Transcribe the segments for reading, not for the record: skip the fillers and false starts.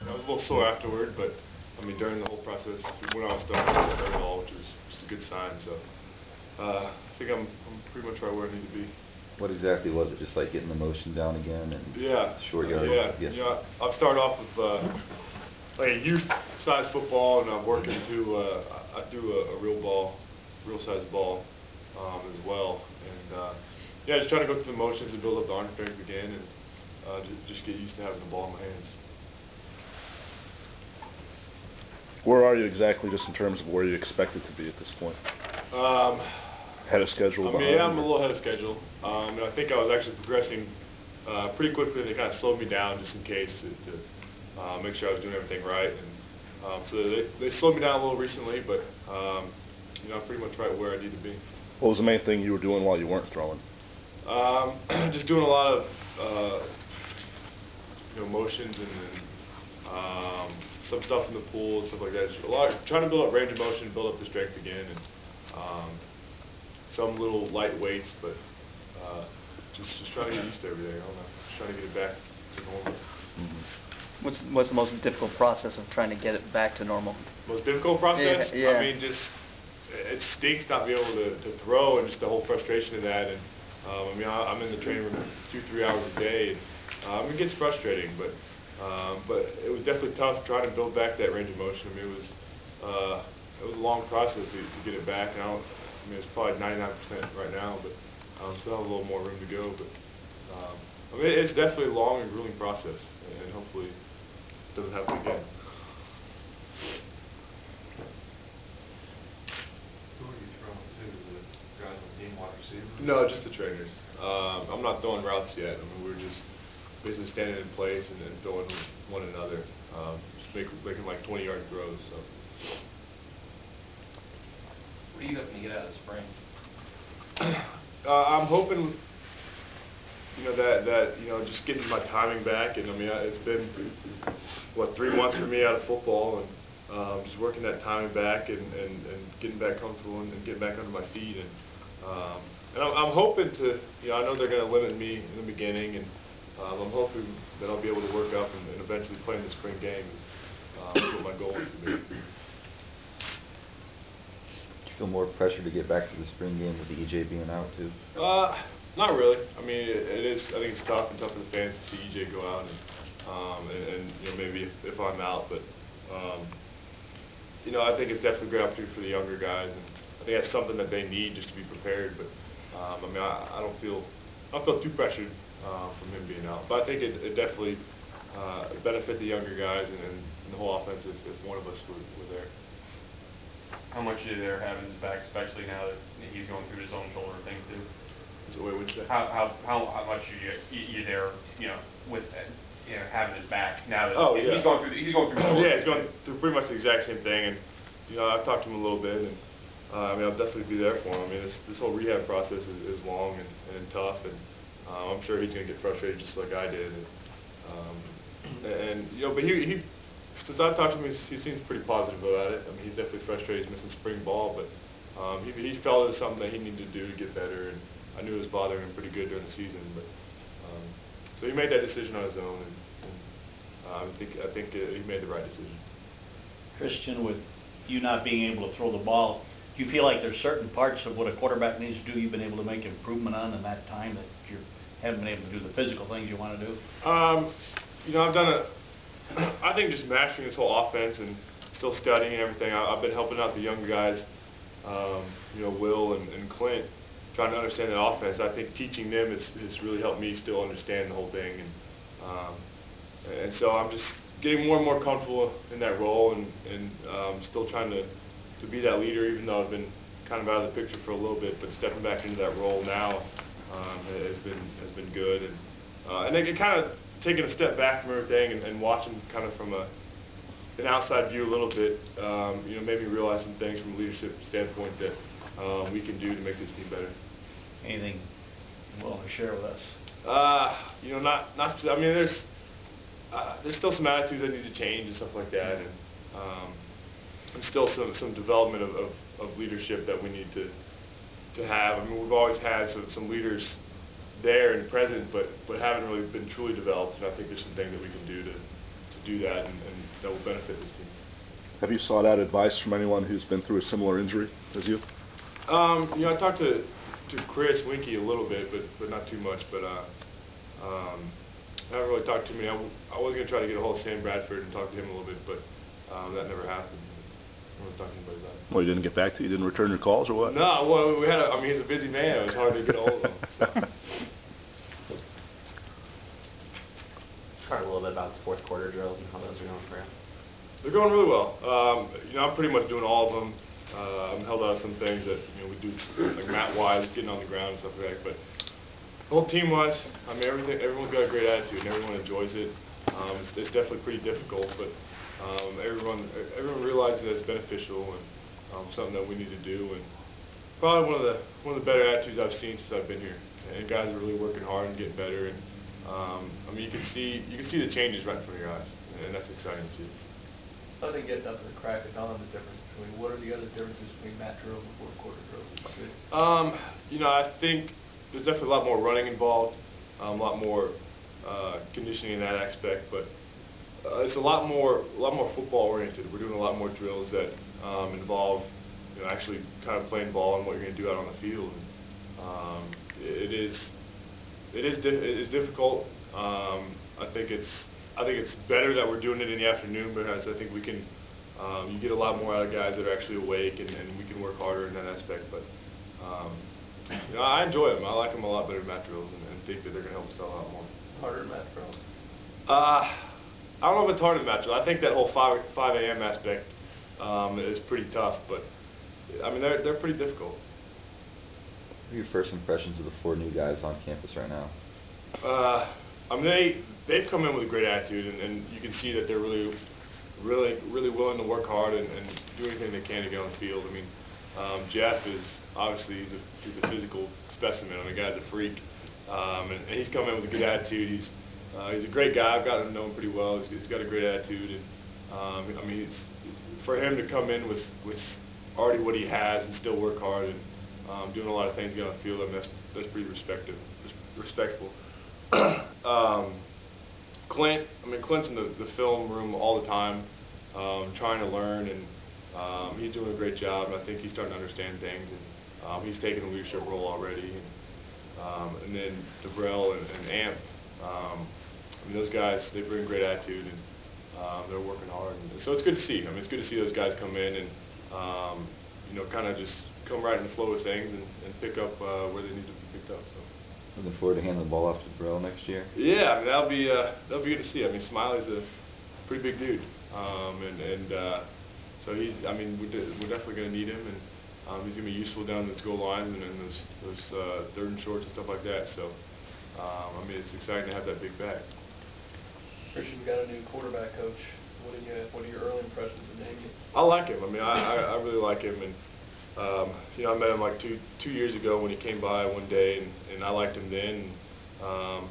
I was a little sore afterward, but I mean during the whole process, when I was done, I felt very well, which is a good sign. So I think I'm pretty much right where I need to be. What exactly was it? Just like getting the motion down again and short yardage? Yeah. Yes. You know, I've started off with like a youth-sized football, and I'm working to I threw a real-sized ball as well, and yeah, just trying to go through the motions and build up the arm strength again, and just get used to having the ball in my hands. Where are you exactly, just in terms of where you expect it to be at this point? Ahead of schedule? I mean, yeah, I'm a little ahead of schedule. And I think I was actually progressing pretty quickly, and they kind of slowed me down just in case to make sure I was doing everything right. And so they slowed me down a little recently, but you know, I'm pretty much right where I need to be. What was the main thing you were doing while you weren't throwing? Just doing a lot of you know, motions and some stuff in the pool and stuff like that. Just trying to build up range of motion, build up the strength again, and some little light weights, but just trying to get used to everything. I don't know, just trying to get it back to normal. What's the most difficult process of trying to get it back to normal? Most difficult process? Yeah. I mean, just it stinks not being able to throw, and just the whole frustration of that. And I mean, I'm in the training room 2-3 hours a day, and it gets frustrating, but it was definitely tough trying to build back that range of motion. I mean, it was a long process to get it back. And I mean, it's probably 99% right now, but still have a little more room to go. But I mean, it's definitely a long and grueling process, and hopefully it doesn't happen again. Who are you throwing to? The guys on the team, wide receiver? No, just the trainers. I'm not throwing routes yet. I mean, we're just basically standing in place and then throwing one another, just making like 20-yard throws. So. What are you hoping to get out of spring? I'm hoping, you know, that you know, just getting my timing back. And I mean, it's been what, 3 months for me out of football, and just working that timing back and getting back comfortable and getting back under my feet. And I'm hoping to, you know, I know they're going to limit me in the beginning, and I'm hoping that I'll be able to work up and eventually play in the spring game. What my goal is to be. Feel more pressure to get back to the spring game with the EJ being out too? Not really. I mean, it is. I think it's tough and tough for the fans to see EJ go out, and you know, maybe if I'm out, but you know, I think it's definitely a great opportunity for the younger guys, and I think that's something that they need just to be prepared. But I mean, I don't feel too pressured from him being out, but I think it definitely benefit the younger guys and the whole offense if one of us were there. How much are they having his back, especially now that he's going through his own shoulder thing too? So wait, what'd you say? How much are you there, you know, with you know, having his back now that yeah. he's going through Yeah, he's going through pretty much the exact same thing, and you know, I've talked to him a little bit, and I mean, I'll definitely be there for him. I mean, this whole rehab process is long and tough, and I'm sure he's going to get frustrated just like I did. And you know, but he since I've talked to him, he seems pretty positive about it. I mean, he's definitely frustrated he's missing spring ball, but he felt it was something that he needed to do to get better, and I knew it was bothering him pretty good during the season. But so he made that decision on his own, and I think he made the right decision. Christian, with you not being able to throw the ball, do you feel like there's certain parts of what a quarterback needs to do you've been able to make improvement on in that time that you haven't been able to do the physical things you want to do? You know, I've done I think just mastering this whole offense and still studying and everything. I've been helping out the younger guys, you know, Will and Clint, trying to understand the offense. I think teaching them has really helped me still understand the whole thing, and so I'm just getting more and more comfortable in that role, and still trying to be that leader, even though I've been kind of out of the picture for a little bit. But stepping back into that role now has been good, and it kind of taking a step back from everything and watching kind of from an outside view a little bit, you know, made me realize some things from a leadership standpoint that we can do to make this team better. Anything you willing to share with us? You know, not specific. I mean, there's still some attitudes that need to change and stuff like that, and still some development of leadership that we need to have. I mean, we've always had some leaders there and present, but haven't really been truly developed. And I think there's some things that we can do to do that, and that will benefit this team. Have you sought out advice from anyone who's been through a similar injury as you? You know, I talked to Chris Winkie a little bit, but not too much. But I haven't really talked to him. I was going to try to get a hold of Sam Bradford and talk to him a little bit, but that never happened. I don't talk to anybody about it. Well, you didn't get back to you? You didn't return your calls or what? No, well, we had I mean, he's a busy man. It was hard to get a hold of him. So. Talk a little bit about the fourth quarter drills and how those are going for you. They're going really well. You know, I'm pretty much doing all of them. I'm held out of some things that we do, like mat-wise, getting on the ground and stuff like that. But the whole team-wise, I mean, everyone's got a great attitude and everyone enjoys it. It's definitely pretty difficult, but everyone realizes that it's beneficial and something that we need to do. And probably one of the better attitudes I've seen since I've been here. And guys are really working hard and getting better. And I mean, you can see the changes right in front of your eyes, and that's exciting to see. I didn't get nothing to crack it on the difference between, what are the other differences between mat drills and fourth quarter drills that you see? You know, I think there's definitely a lot more running involved, a lot more conditioning in that aspect, but it's a lot more football oriented. We're doing a lot more drills that involve actually kind of playing ball and what you're going to do out on the field. It is difficult. I think it's better that we're doing it in the afternoon, because I think we can you get a lot more out of guys that are actually awake, and we can work harder in that aspect. But you know, I enjoy them. I like them a lot better than mat drills, and think that they're going to help us out a lot more. Harder than mat drills? I don't know if it's harder than mat drills. I think that whole 5 a.m. aspect is pretty tough, but I mean they're pretty difficult. What are your first impressions of the 4 new guys on campus right now? I mean, they've come in with a great attitude, and you can see that they're really willing to work hard and do anything they can to get on the field. I mean, Jeff is obviously he's a physical specimen. I mean, the guy's a freak, and he's come in with a good attitude. He's a great guy. I've gotten to know him pretty well. He's got a great attitude, and I mean, for him to come in with already what he has and still work hard and doing a lot of things to get on the field, I mean, that's pretty respectful. Clint, I mean, Clint's in the film room all the time, trying to learn, and he's doing a great job, and I think he's starting to understand things, and he's taking a leadership role already. And then DeVrell and Amp, I mean, those guys, they bring great attitude, and they're working hard, and so it's good to see. I mean, it's good to see those guys come in and kind of just come right in the flow of things and pick up where they need to be picked up. So. Looking forward to handing the ball off to Burrell next year. Yeah, I mean, that'll be good to see. I mean, Smiley's a pretty big dude, so I mean, we're definitely going to need him, and he's going to be useful down those goal lines and those third and shorts and stuff like that. So, I mean, it's exciting to have that big back. Christian, you got a new quarterback coach. What are your early impressions of Damien? I like him. I mean, I really like him, and I met him like two years ago when he came by one day, and I liked him then. I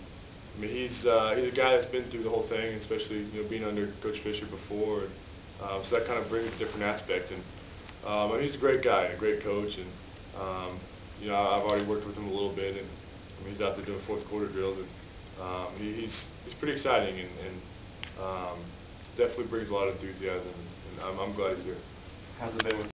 mean, he's a guy that's been through the whole thing, especially being under Coach Fisher before, and so that kind of brings a different aspect. And I mean, he's a great guy, and a great coach, and I've already worked with him a little bit, and I mean, he's out there doing fourth quarter drills, and he's pretty exciting, and definitely brings a lot of enthusiasm, and I'm glad he's here. How's it been with